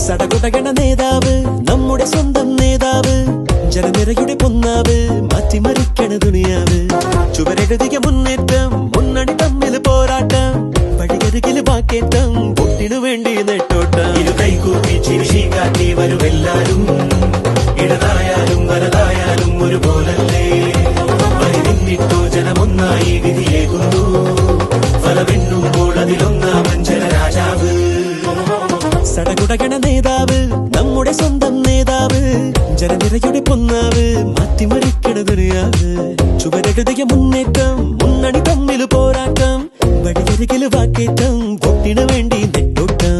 സടകുടകണ നേതാവ് നമ്മുടെ സ്വന്തം നേതാവ് ജനനിരയുടെ പൊന്നാവ് മാറ്റിമറിക്കണ ദുനിയാവ് ചുവരെഴുതിയ മുന്നേറ്റം മുന്നണി തമ്മിൽ പോരാട്ടം വഴിയരികില് വാക്കേറ്റം പൊട്ടിനു വേണ്ടി നെട്ടോട്ടം ഇരു കൈകൂപ്പി ചിരിശി കാട്ടി വരുമെല്ലാരും ഇടതായാലും വലതായാലും ഒരുപോലല്ലേ വഴി നിന്നിട്ടോ ജനമൊന്നായി വിധിയേകുന്നു ഫലമെണ്ണുമ്പോൾ അതിലൊന്നാമൻ ജനരാജാവ് സടകുടകണ നേതാവ് നമ്മുടെ സ്വന്തം നേതാവ് ജനനിരയുടെ പൊന്നാവ് മാറ്റിമറിക്കണ ദുനിയാവ് ചുവരെഴുതിയ മുന്നേറ്റം മുന്നണി തമ്മിൽ പോരാട്ടം വഴിയരികില് വാക്കേറ്റം പൊട്ടിനു വേണ്ടി നെട്ടോട്ടം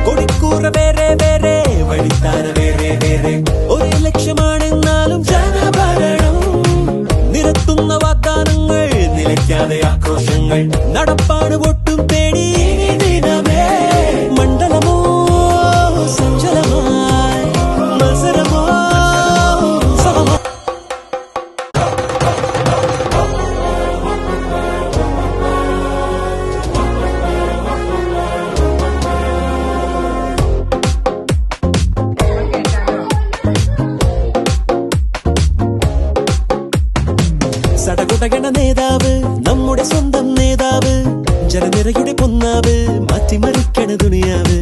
കൊടിക്കൂറ വേറെ വേറെ വഴിത്താര വേറെ വേറെ ഒരേ ലക്ഷ്യമാണെന്നാലും ജനഭരണം നിരത്തുന്ന വാഗ്ദാനങ്ങൾ നിലയ്ക്കാതെ ആക്രോശങ്ങൾ നടപ്പാട് പൊട്ടും തേടി ദിനമേ മണ്ഡലമോ സഞ്ചലമായി മത്സരമോ സടകുടകണ നേതാവ് നമ്മുടെ സ്വന്തം നേതാവ് ജനനിരയുടെ പൊന്നാവ് മാറ്റിമറിക്കണ ദുനിയാവ്